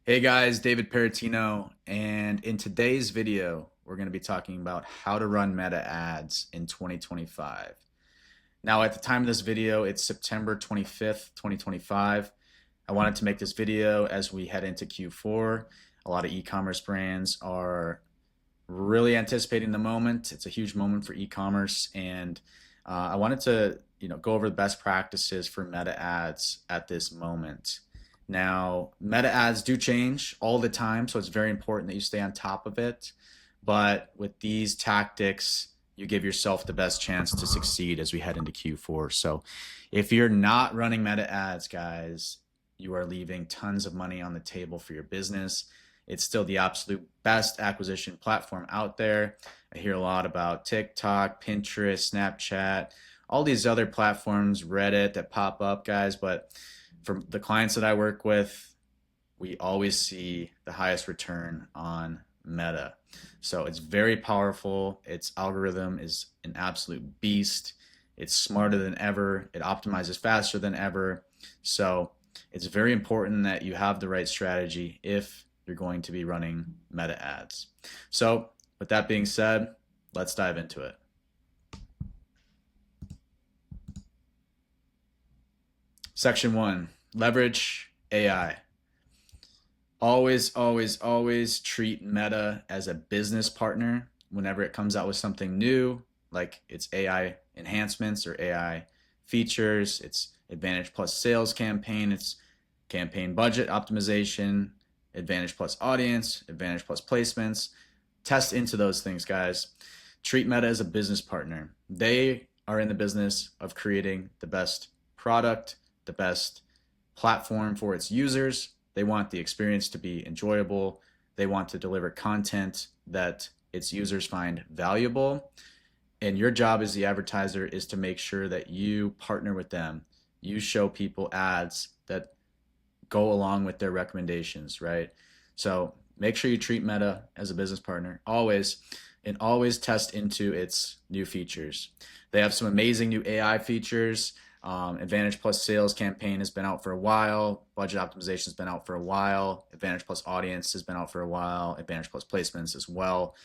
Hey guys, David Parrottino, and in today's video, we're going to be talking about how to run meta ads in 2025. Now, at the time of this video, it's September 25th, 2025. I wanted to make this video as we head into Q4. A lot of e-commerce brands are really anticipating the moment. It's a huge moment for e-commerce, and I wanted to, go over the best practices for meta ads at this moment. Now, meta ads do change all the time, so it's very important that you stay on top of it. But with these tactics, you give yourself the best chance to succeed as we head into Q4. So, if you're not running meta ads, guys, you are leaving tons of money on the table for your business. It's still the absolute best acquisition platform out there. I hear a lot about TikTok, Pinterest, Snapchat, all these other platforms, Reddit that pop up, guys. But for the clients that I work with, we always see the highest return on Meta. So it's very powerful. Its algorithm is an absolute beast. It's smarter than ever. It optimizes faster than ever. So it's very important that you have the right strategy if you're going to be running meta ads. So with that being said, let's dive into it. Section 1, leverage AI. Always, always, always treat Meta as a business partner whenever it comes out with something new, like its AI enhancements or AI features, its Advantage Plus sales campaign, its campaign budget optimization, Advantage Plus audience, Advantage Plus placements. Test into those things, guys. Treat Meta as a business partner. They are in the business of creating the best product, the best platform for its users. They want the experience to be enjoyable. They want to deliver content that its users find valuable. And your job as the advertiser is to make sure that you partner with them. You show people ads that go along with their recommendations, right? So make sure you treat Meta as a business partner always, and always test into its new features. They have some amazing new AI features. Advantage Plus sales campaign has been out for a while. Budget optimization has been out for a while. Advantage Plus audience has been out for a while. Advantage Plus placements as well.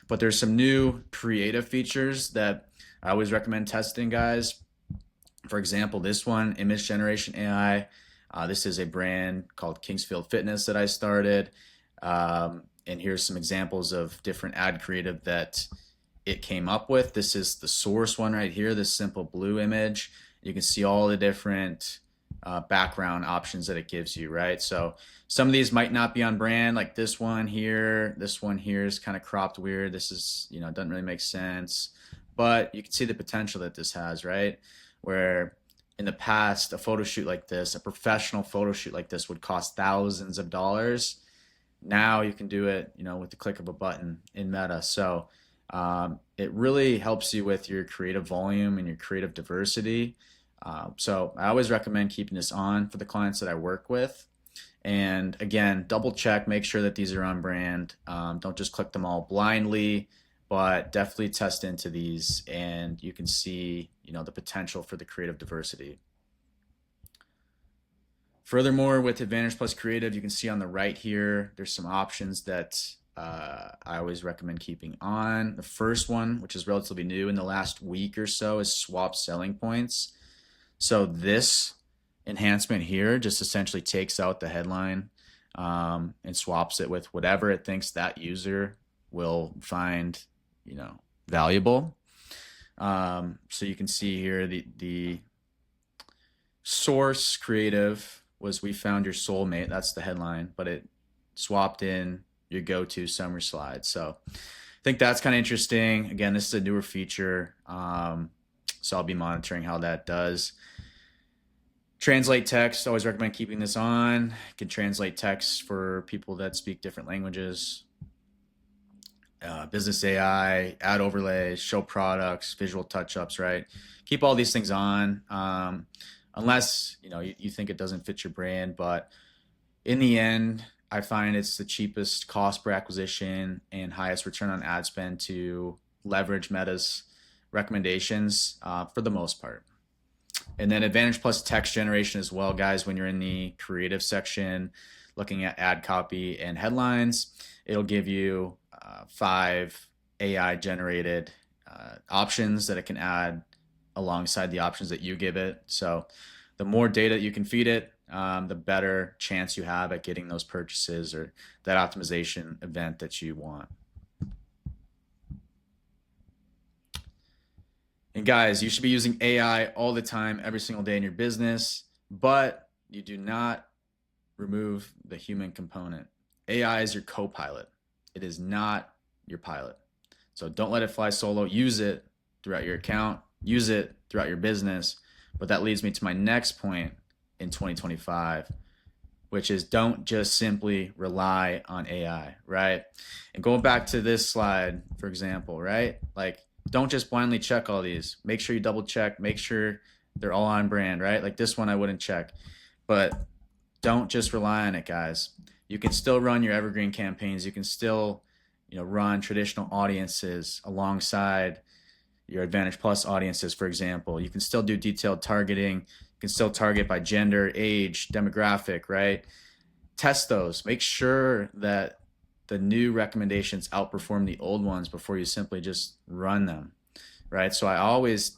But there's some new creative features that I always recommend testing, guys. For example, this one, image generation AI. This is a brand called Kingsfield Fitness that I started. And here's some examples of different ad creative that it came up with. This is the source one right here, this simple blue image. You can see all the different background options that it gives you, right? So some of these might not be on brand, like this one here. This one here is kind of cropped weird. This is, doesn't really make sense. But you can see the potential that this has, right? Where in the past, a photo shoot like this, a professional photo shoot like this would cost thousands of dollars. Now you can do it, with the click of a button in Meta. So it really helps you with your creative volume and your creative diversity. So I always recommend keeping this on for the clients that I work with. And again, double check, make sure that these are on brand. Don't just click them all blindly, but definitely test into these, and you can see, the potential for the creative diversity. Furthermore, with Advantage Plus Creative, you can see on the right here, there's some options that I always recommend keeping on. The first one, which is relatively new in the last week or so, is swap selling points. So this enhancement here just essentially takes out the headline and swaps it with whatever it thinks that user will find, valuable. So you can see here the source creative was "We found your soulmate." That's the headline, but it swapped in your go-to summer slide. So I think that's kind of interesting. Again, this is a newer feature, so I'll be monitoring how that does. Translate text, always recommend keeping this on. You can translate text for people that speak different languages. Business AI, ad overlays, show products, visual touch-ups, right? Keep all these things on, unless you think it doesn't fit your brand. But in the end, I find it's the cheapest cost per acquisition and highest return on ad spend to leverage Meta's recommendations for the most part. And then Advantage Plus text generation as well, guys. When you're in the creative section, looking at ad copy and headlines, it'll give you 5 AI generated options that it can add alongside the options that you give it. So the more data you can feed it, the better chance you have at getting those purchases or that optimization event that you want. And guys, you should be using AI all the time, every single day in your business, but you do not remove the human component. AI is your co-pilot. It is not your pilot. So don't let it fly solo. Use it throughout your account. Use it throughout your business. But that leads me to my next point in 2025, which is don't just simply rely on AI, right? And going back to this slide, for example, right? Like, don't just blindly check all these. Make sure you double check. Make sure they're all on brand, right? Like this one I wouldn't check. But don't just rely on it, guys. You can still run your evergreen campaigns. You can still, run traditional audiences alongside your Advantage Plus audiences, for example. You can still do detailed targeting. You can still target by gender, age, demographic, right? Test those. Make sure that the new recommendations outperform the old ones before you simply just run them, right? So I always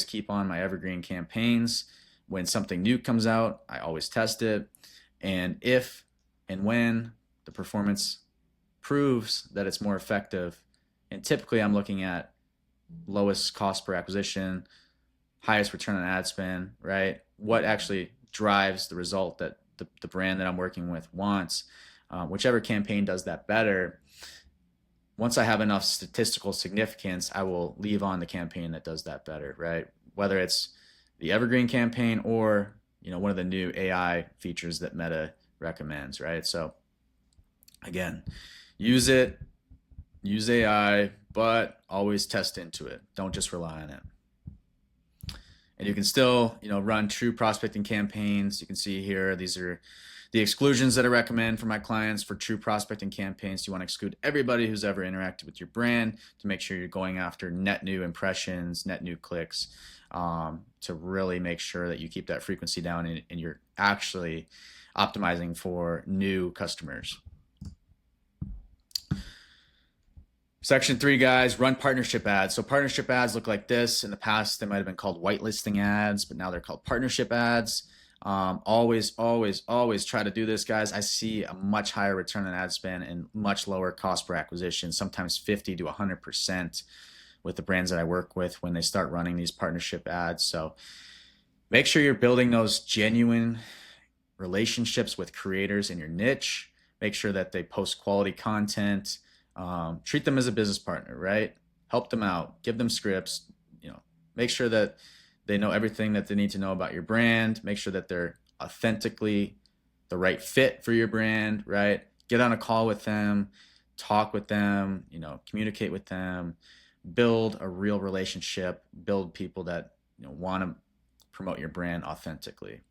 keep on my evergreen campaigns. When something new comes out, I always test it. And if and when the performance proves that it's more effective, and typically I'm looking at lowest cost per acquisition, highest return on ad spend, right? What actually drives the result that the brand that I'm working with wants. Whichever campaign does that better, once I have enough statistical significance, I will leave on the campaign that does that better, right? Whether it's the evergreen campaign or one of the new AI features that Meta recommends, right? So again, use AI, but always test into it. Don't just rely on it. And you can still, run true prospecting campaigns. You can see here, these are the exclusions that I recommend for my clients for true prospecting campaigns. You want to exclude everybody who's ever interacted with your brand to make sure you're going after net new impressions, net new clicks, to really make sure that you keep that frequency down and you're actually optimizing for new customers. Section 3, guys, run partnership ads. So partnership ads look like this. In the past, they might have been called whitelisting ads, but now they're called partnership ads. Always try to do this, guys. I see a much higher return on ad spend and much lower cost per acquisition, sometimes 50 to 100% with the brands that I work with when they start running these partnership ads. So make sure you're building those genuine relationships with creators in your niche. Make sure that they post quality content. Treat them as a business partner, right? Help them out, give them scripts, make sure that they know everything that they need to know about your brand. Make sure that they're authentically the right fit for your brand, right? Get on a call with them, talk with them, communicate with them, build a real relationship, build people that want to promote your brand authentically.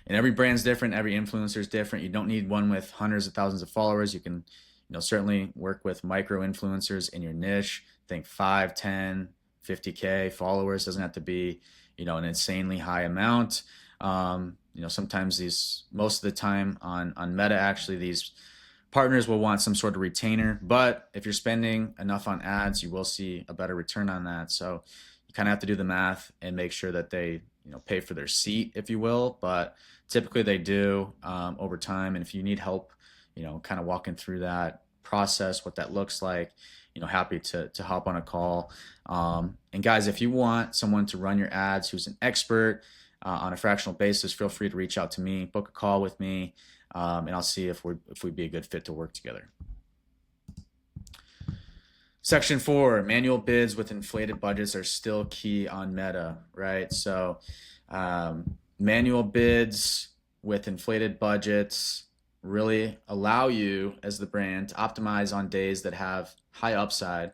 And every brand's different, every influencer is different. You don't need one with hundreds of thousands of followers. You can certainly work with micro influencers in your niche. Think 5, 10, 50K followers. Doesn't have to be, an insanely high amount. Sometimes most of the time on Meta, actually, these partners will want some sort of retainer. But if you're spending enough on ads, you will see a better return on that. So you kind of have to do the math and make sure that they, pay for their seat, if you will. But typically they do over time. And if you need help, kind of walking through that process, what that looks like, happy to hop on a call. And guys, if you want someone to run your ads who's an expert on a fractional basis, feel free to reach out to me, book a call with me, and I'll see if we'd be a good fit to work together. Section 4, manual bids with inflated budgets are still key on Meta, right? So manual bids with inflated budgets really allow you as the brand to optimize on days that have high upside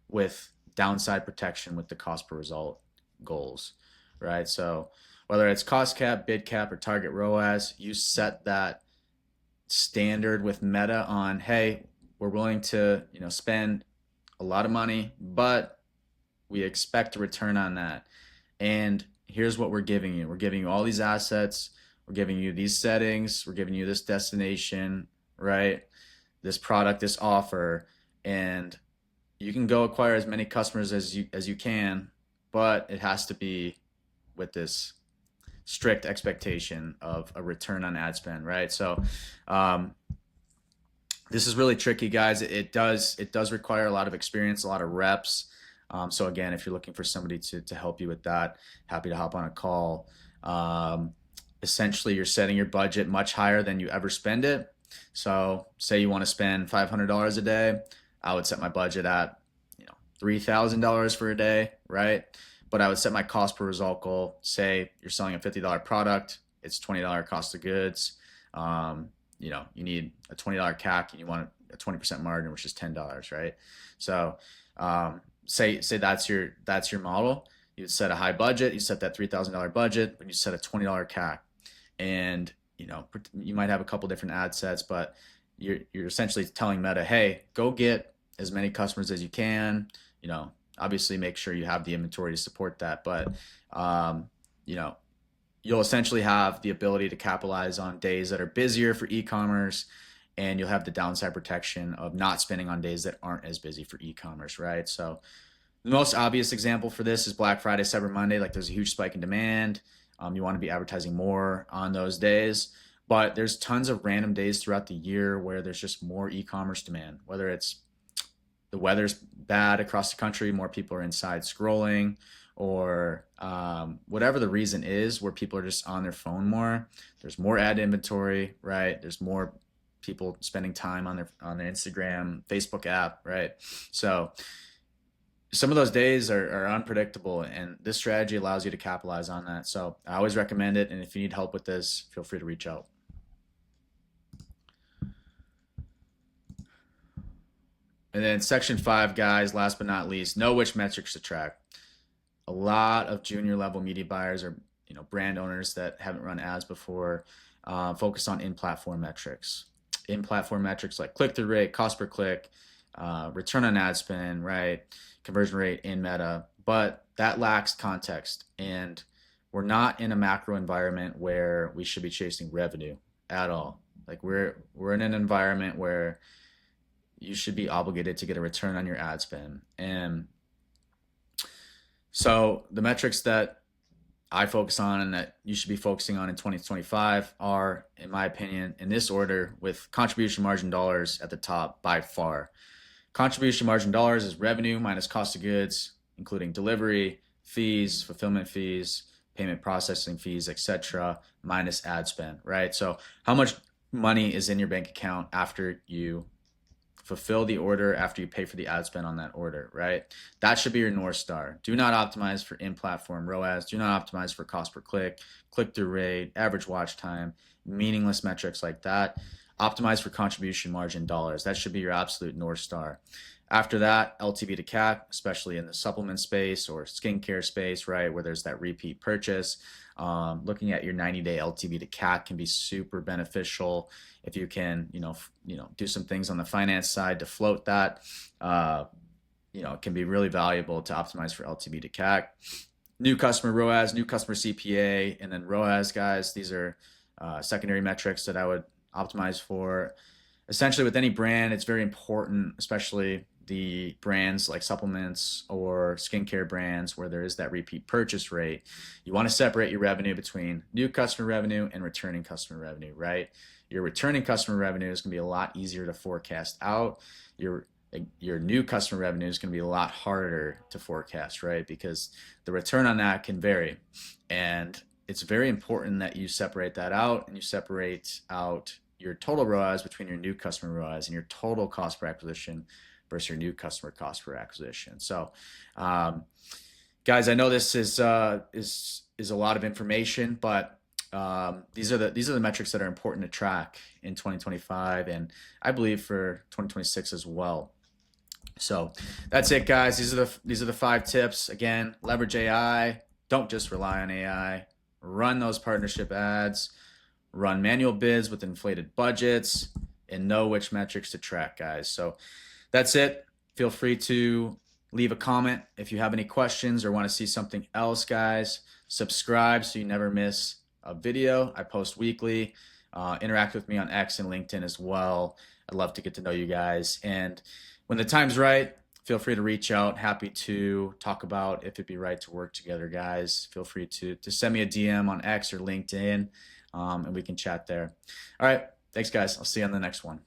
with downside protection with the cost per result goals, right? So whether it's cost cap, bid cap, or target ROAS, you set that standard with Meta on, hey, we're willing to spend a lot of money, but we expect a return on that. And here's what we're giving you. We're giving you all these assets we're giving you these settings, we're giving you this destination, right? This product, this offer, and you can go acquire as many customers as you can, but it has to be with this strict expectation of a return on ad spend, right? So um, this is really tricky, guys. It does require a lot of experience, a lot of reps. So again, if you're looking for somebody to help you with that, happy to hop on a call. Essentially, you're setting your budget much higher than you ever spend it. So say you want to spend $500 a day, I would set my budget at $3,000 for a day, right? But I would set my cost per result goal. Say you're selling a $50 product, it's $20 cost of goods. You need a $20 CAC and you want a 20% margin, which is $10, right? So say that's your model. You set a high budget, you set that $3,000 budget, but you set a $20 CAC, and you might have a couple different ad sets, but you're essentially telling Meta, hey, go get as many customers as you can. Obviously make sure you have the inventory to support that, but you'll essentially have the ability to capitalize on days that are busier for e-commerce, and you'll have the downside protection of not spending on days that aren't as busy for e-commerce, right? So the most obvious example for this is Black Friday, Cyber Monday. Like, there's a huge spike in demand. You want to be advertising more on those days, but there's tons of random days throughout the year where there's just more e-commerce demand, whether it's the weather's bad across the country, more people are inside scrolling, or whatever the reason is, where people are just on their phone more. There's more ad inventory, right? There's more people spending time on their Instagram, Facebook app, right? So some of those days are unpredictable, and this strategy allows you to capitalize on that. So I always recommend it, and if you need help with this, feel free to reach out. And then section 5, guys, last but not least, know which metrics to track. A lot of junior level media buyers or brand owners that haven't run ads before focus on in-platform metrics. In-platform metrics like click-through rate, cost per click, return on ad spend, right? Conversion rate in Meta, but that lacks context. And we're not in a macro environment where we should be chasing revenue at all. Like, we're in an environment where you should be obligated to get a return on your ad spend. And so the metrics that I focus on and that you should be focusing on in 2025 are, in my opinion, in this order, with contribution margin dollars at the top by far. Contribution margin dollars is revenue minus cost of goods, including delivery, fees, fulfillment fees, payment processing fees, etc., minus ad spend, right? So how much money is in your bank account after you fulfill the order, after you pay for the ad spend on that order, right? That should be your North Star. Do not optimize for in-platform ROAS. Do not optimize for cost per click, click-through rate, average watch time, meaningless metrics like that. Optimize for contribution margin dollars. That should be your absolute North Star. After that, LTV to CAC, especially in the supplement space or skincare space, right, where there's that repeat purchase. Looking at your 90-day LTV to CAC can be super beneficial if you can, do some things on the finance side to float that. It can be really valuable to optimize for LTV to CAC. New customer ROAS, new customer CPA, and then ROAS, guys. These are secondary metrics that I would optimize for. Essentially, with any brand, it's very important, especially the brands like supplements or skincare brands where there is that repeat purchase rate. You want to separate your revenue between new customer revenue and returning customer revenue, right? Your returning customer revenue is going to be a lot easier to forecast out. Your new customer revenue is going to be a lot harder to forecast, right? Because the return on that can vary. And it's very important that you separate that out, and you separate out your total ROAS between your new customer ROAS and your total cost per acquisition versus your new customer cost per acquisition. So, guys, I know this is a lot of information, but these are the metrics that are important to track in 2025, and I believe for 2026 as well. So that's it, guys. These are the 5 tips. Again, leverage AI. Don't just rely on AI. Run those partnership ads. Run manual bids with inflated budgets, and know which metrics to track, guys. So that's it. Feel free to leave a comment if you have any questions or want to see something else, guys. Subscribe so you never miss a video. I post weekly. Interact with me on X and LinkedIn as well. I'd love to get to know you guys. And when the time's right, feel free to reach out. Happy to talk about if it'd be right to work together, guys. Feel free to send me a DM on X or LinkedIn, and we can chat there. All right. Thanks, guys. I'll see you on the next one.